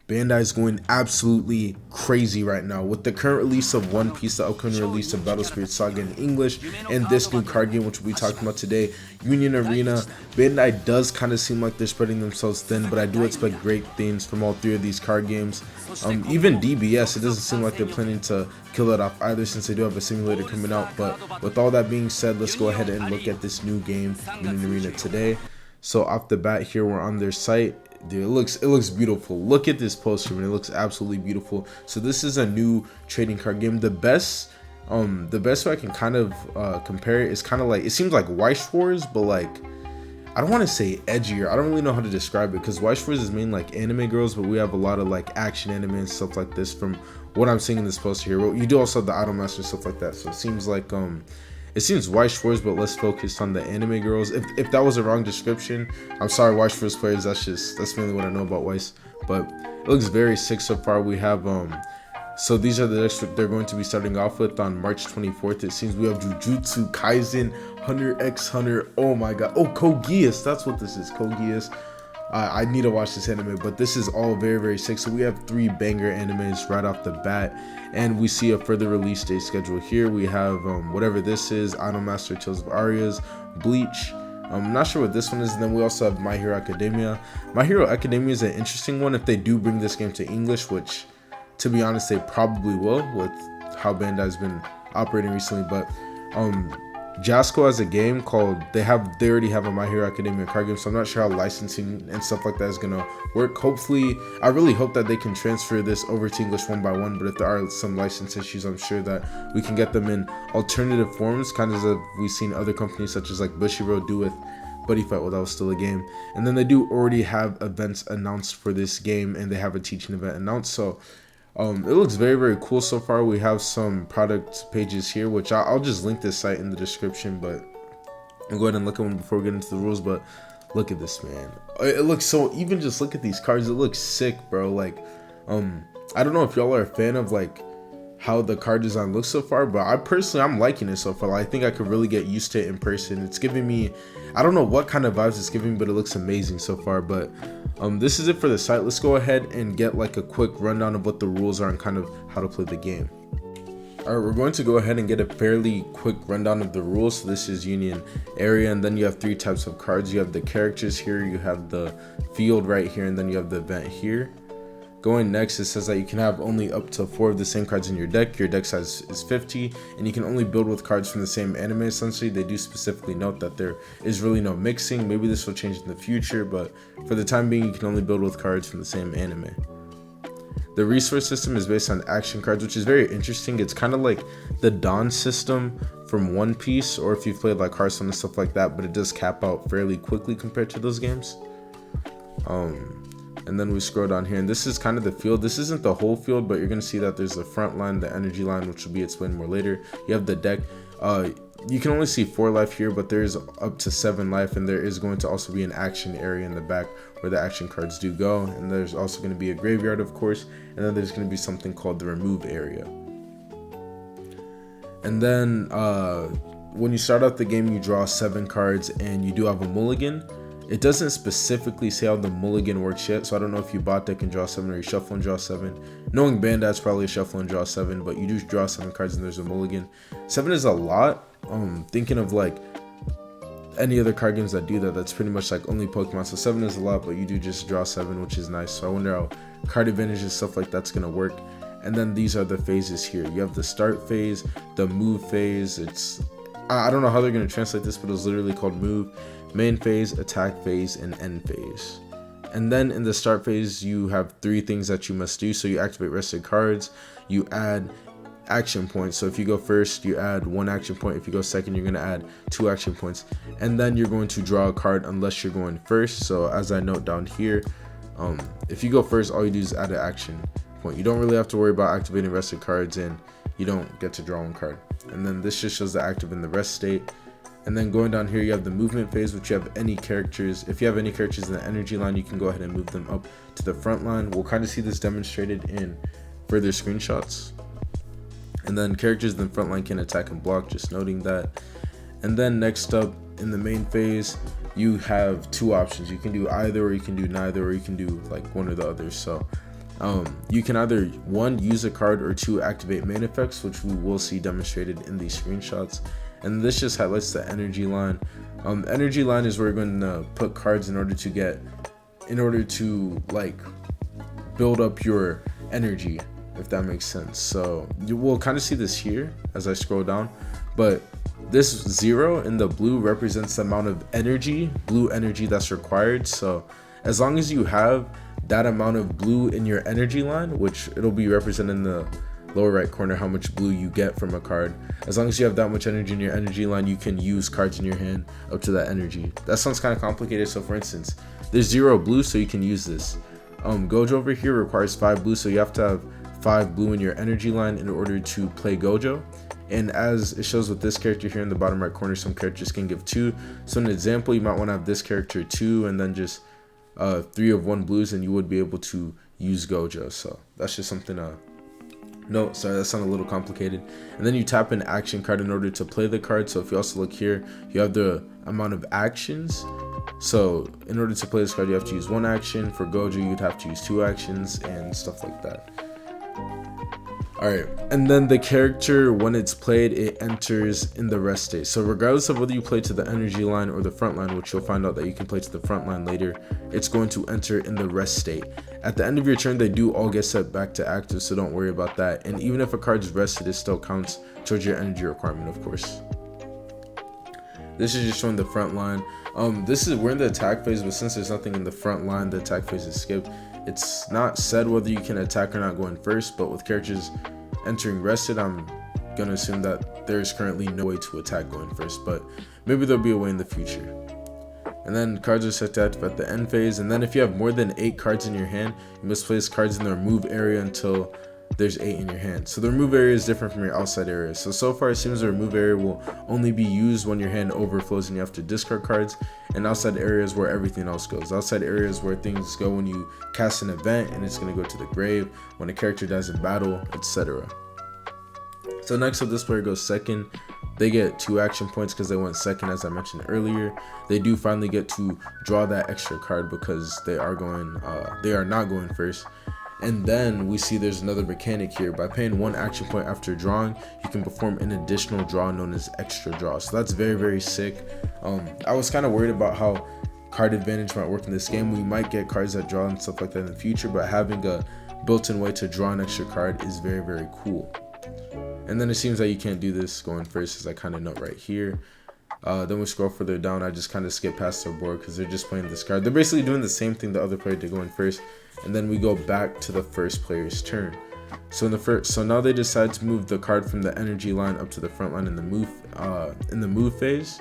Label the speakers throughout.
Speaker 1: Bandai is going absolutely crazy right now with the current release of One Piece, the upcoming release of Battle Spirit Saga in English, and this new card game which we'll be talking about today, Union Arena. Bandai does kind of seem like they're spreading themselves thin, but I do expect great things from all three of these card games. Even DBS, it doesn't seem like they're planning to kill it off either, since they do have a simulator coming out. But with all that being said, let's go ahead and look at this new game, Union Arena, today. So off the bat here, we're on their site. Dude, it looks beautiful. Look at this poster, man. It looks absolutely beautiful. So this is a new trading card game. The best way I can kind of compare it is kind of like, it seems like Weiss Wars, but like, I don't want to say edgier. I don't really know how to describe it, because Weiss Wars is mainly like anime girls, but we have a lot of like action anime and stuff like this from what I'm seeing in this poster here. Well, you do also have the Idolmaster and stuff like that. So it seems like it seems Weiss Wars, but less focused on the anime girls. If that was a wrong description, I'm sorry, Weiss Wars players. That's mainly what I know about Weiss. But it looks very sick so far. We have so these are the decks they're going to be starting off with on March 24th. It seems we have Jujutsu Kaisen, Hunter x Hunter. Oh my god. Oh, Code Geass. That's what this is. Code Geass. I need to watch this anime, but this is all very, very sick. So we have 3 banger animes right off the bat, and we see a further release date schedule here. We have whatever this is, Idolmaster, Tales of Arias, Bleach. I'm not sure what this one is. And then we also have My Hero Academia. My Hero Academia is an interesting one if they do bring this game to English, which, to be honest, they probably will with how Bandai's been operating recently. But Jasco has a game called, they already have a My Hero Academia card game, so I'm not sure how licensing and stuff like that is gonna work. Hopefully, I really hope that they can transfer this over to English one by one, but if there are some license issues, I'm sure that we can get them in alternative forms, kind of as we've seen other companies such as like Bushiroad do with Buddy Fight. Well, that was still a game. And then they do already have events announced for this game, and they have a teaching event announced, so it looks very, very cool so far. We have some product pages here, which I'll just link this site in the description, but I'll go ahead and look at one before we get into the rules. But look at this, man. It looks so, even just look at these cards, it looks sick, bro. Like, I don't know if y'all are a fan of like how the card design looks so far, but I'm liking it so far. I think I could really get used to it in person. It's giving me, I don't know what kind of vibes it's giving, but it looks amazing so far. But this is it for the site. Let's go ahead and get like a quick rundown of what the rules are and kind of how to play the game. Alright, we're going to go ahead and get a fairly quick rundown of the rules. So this is Union Area, and then you have 3 types of cards. You have the characters here, you have the field right here, and then you have the event here. Going next, it says that you can have only up to 4 of the same cards in your deck. Your deck size is 50, and you can only build with cards from the same anime. Essentially, they do specifically note that there is really no mixing. Maybe this will change in the future, but for the time being, you can only build with cards from the same anime. The resource system is based on action cards, which is very interesting. It's kind of like the Dawn system from One Piece, or if you've played like Hearthstone and stuff like that, but it does cap out fairly quickly compared to those games. And then we scroll down here, and this is kind of the field. This isn't the whole field, but you're going to see that there's the front line, the energy line, which will be explained more later. You have the deck. You can only see 4 life here, but there is up to 7 life, and there is going to also be an action area in the back where the action cards do go. And there's also going to be a graveyard, of course, and then there's going to be something called the remove area. And then when you start out the game, you draw 7 cards, and you do have a mulligan. It doesn't specifically say how the mulligan works yet, so I don't know if you bot deck and draw 7 or you shuffle and draw 7. Knowing Bandai, it's probably a shuffle and draw 7, but you do draw 7 cards and there's a mulligan. 7 is a lot. Thinking of like any other card games that do that, that's pretty much like only Pokemon. So 7 is a lot, but you do just draw 7, which is nice. So I wonder how card advantage and stuff like that's gonna work. And then these are the phases here. You have the start phase, the move phase. I don't know how they're gonna translate this, but it's literally called move. Main phase, attack phase, and end phase. And then in the start phase, you have 3 things that you must do. So you activate rested cards, you add action points. So if you go first, you add 1 action point. If you go second, you're going to add 2 action points. And then you're going to draw a card unless you're going first. So as I note down here, if you go first, all you do is add an action point. You don't really have to worry about activating rested cards, and you don't get to draw 1 card. And then this just shows the active in the rest state. And then going down here, you have the movement phase, which you have any characters. If you have any characters in the energy line, you can go ahead and move them up to the front line. We'll kind of see this demonstrated in further screenshots. And then characters in the front line can attack and block, just noting that. And then next up in the main phase, you have 2 options. You can do either, or you can do neither, or you can do like one or the other. So You can either 1 use a card or 2 activate main effects, which we will see demonstrated in these screenshots. And this just highlights the energy line. Energy line is where we're going to put cards in order to like build up your energy, if that makes sense. So you will kind of see this here as I scroll down, but this 0 in the blue represents the amount of energy, blue energy that's required. So as long as you have that amount of blue in your energy line, which it'll be represented in the lower right corner how much blue you get from a card, as long as you have that much energy in your energy line, you can use cards in your hand up to that energy. That sounds kind of complicated. So for instance, there's 0 blue, so you can use this. Gojo over here requires 5 blue, so you have to have 5 blue in your energy line in order to play Gojo. And as it shows with this character here in the bottom right corner, some characters can give 2. So in an example, you might want to have this character 2 and then just 3 of 1 blues, and you would be able to use Gojo. So that's just something no, sorry, that sounded a little complicated. And then you tap an action card in order to play the card. So if you also look here, you have the amount of actions. So in order to play this card, you have to use 1 action. For Gojo, you'd have to use 2 actions and stuff like that. Alright, and then the character, when it's played, it enters in the rest state. So regardless of whether you play to the energy line or the front line, which you'll find out that you can play to the front line later, it's going to enter in the rest state. At the end of your turn, they do all get set back to active, so don't worry about that. And even if a card's rested, it still counts towards your energy requirement, of course. This is just showing the front line. We're in the attack phase, but since there's nothing in the front line, the attack phase is skipped. It's not said whether you can attack or not going first, but with characters entering rested, I'm gonna assume that there's currently no way to attack going first, but maybe there'll be a way in the future. And then cards are set to active at the end phase. And then if you have more than 8 cards in your hand, you must place cards in the remove area until there's 8 in your hand. So the remove area is different from your outside area. So far it seems the remove area will only be used when your hand overflows and you have to discard cards, and outside areas where everything else goes. Outside areas where things go when you cast an event and it's going to go to the grave, when a character dies in battle, etc. So next up, this player goes second. They get 2 action points because they went second, as I mentioned earlier. They do finally get to draw that extra card because they are not going first. And then we see there's another mechanic here. By paying 1 action point after drawing, you can perform an additional draw known as extra draw. So that's very, very sick. I was kind of worried about how card advantage might work in this game. We might get cards that draw and stuff like that in the future, but having a built-in way to draw an extra card is very, very cool. And then it seems like you can't do this going first, as I kind of note right here. Then we scroll further down. I just kind of skip past their board because they're just playing this card. They're basically doing the same thing the other player did going first. And then we go back to the first player's turn. So now they decide to move the card from the energy line up to the front line in the move phase.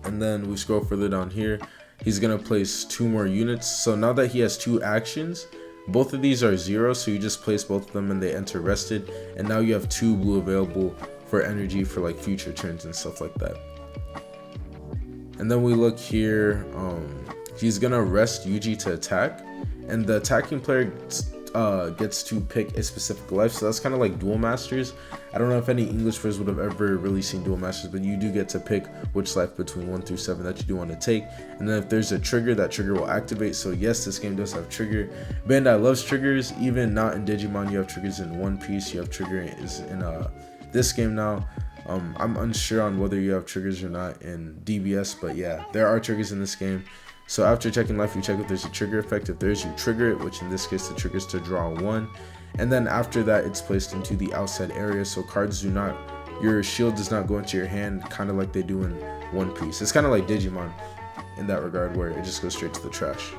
Speaker 1: And then we scroll further down here. He's gonna place 2 more units. So now that he has 2 actions, both of these are 0, so you just place both of them and they enter rested. And now you have 2 blue available for energy for like future turns and stuff like that. And then we look here. He's gonna rest Yuji to attack, and the attacking player gets to pick a specific life. So that's kind of like duel masters. I don't know if any English players would have ever really seen duel masters, but you do get to pick which life between 1 through 7 that you do want to take. And then if there's a trigger, that trigger will activate. So yes, this game does have trigger. Bandai loves triggers. Even not in Digimon, you have triggers in One Piece. You have trigger is in this game now. I'm unsure on whether you have triggers or not in DBS, but yeah, there are triggers in this game. So after checking life, you check if there's a trigger effect. If there's, you trigger it, which in this case the trigger is to draw 1. And then after that, it's placed into the outside area. So cards do not, your shield does not go into your hand, kind of like they do in One Piece. It's kind of like Digimon in that regard, where it just goes straight to the trash.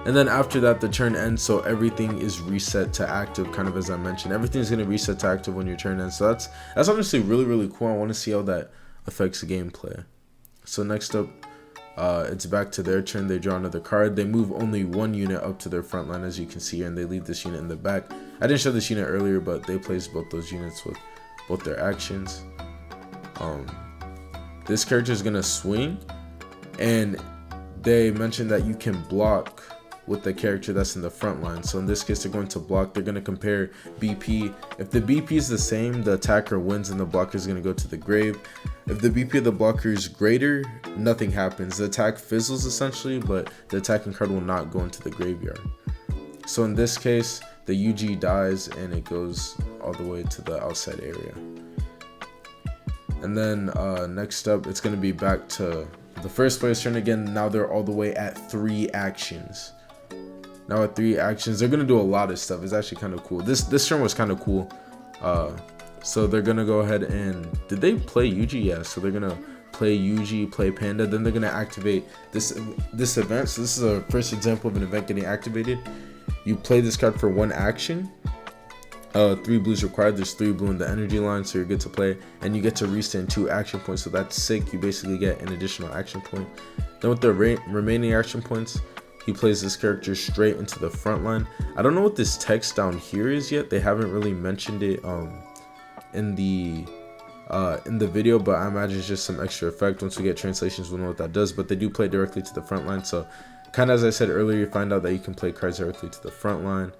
Speaker 1: And then after that, the turn ends, so everything is reset to active, kind of as I mentioned. Everything's going to reset to active when your turn ends. So that's honestly really, really cool. I want to see how that affects the gameplay. So next up, it's back to their turn. They draw another card. They move only 1 unit up to their front line, as you can see here, and they leave this unit in the back. I didn't show this unit earlier, but they placed both those units with both their actions. This character is going to swing, and they mentioned that you can block with the character that's in the front line. So in this case, they're going to block. They're going to compare BP. If the BP is the same, the attacker wins and the blocker is going to go to the grave. If the BP of the blocker is greater, nothing happens. The attack fizzles essentially, but the attacking card will not go into the graveyard. So in this case, the UG dies and it goes all the way to the outside area. And then next up, it's going to be back to the first player's turn again. Now they're all the way at 3 actions. Now at 3 actions, they're going to do a lot of stuff. It's actually kind of cool. This turn was kind of cool. So they're going to go ahead and... Did they play UG? Yeah, so they're going to play UG, play Panda. Then they're going to activate this event. So this is a first example of an event getting activated. You play this card for 1 action. 3 blues required. There's 3 blue in the energy line, so you're good to play, and you get to restand 2 action points. So that's sick. You basically get an additional action point. Then with the remaining action points, he plays this character straight into the front line. I don't know what this text down here is yet. They haven't really mentioned it in the video, but I imagine it's just some extra effect. Once we get translations, we'll know what that does. But they do play directly to the front line. So kind of as I said earlier, you find out that you can play cards directly to the front line.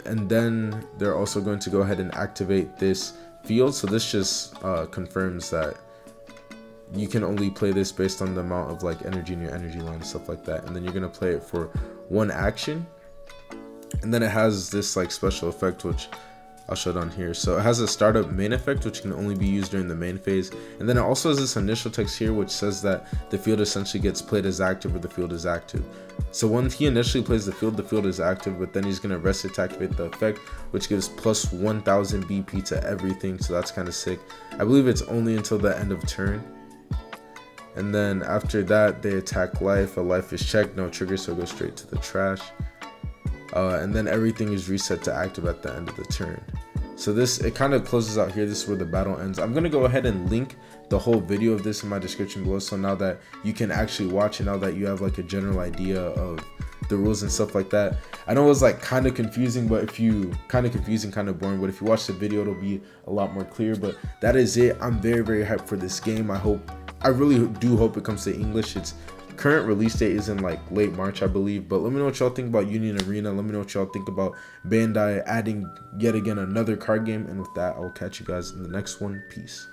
Speaker 1: And then they're also going to go ahead and activate this field. So this just confirms that you can only play this based on the amount of like energy in your energy line and stuff like that. And then you're going to play it for 1 action. And then it has this like special effect, which I'll show down here. So it has a startup main effect, which can only be used during the main phase. And then it also has this initial text here, which says that the field essentially gets played as active or the field is active. So when he initially plays the field is active, but then he's going to rest it to activate the effect, which gives plus 1000 BP to everything. So that's kind of sick. I believe it's only until the end of turn. And then after that, they attack life. A life is checked, no trigger, so it goes straight to the trash. And then everything is reset to active at the end of the turn. So it kind of closes out here. This is where the battle ends. I'm going to go ahead and link the whole video of this in my description below, so now that you can actually watch it, now that you have like a general idea of the rules and stuff like that. I know it was like kind of confusing, but if you kind of boring, but if you watch the video, it'll be a lot more clear. But that is it. I'm very hyped for this game. I really do hope it comes to English. Its current release date is in like late March, I believe. But let me know what y'all think about Union Arena. Let me know what y'all think about Bandai adding yet again another card game. And with that, I'll catch you guys in the next one. Peace.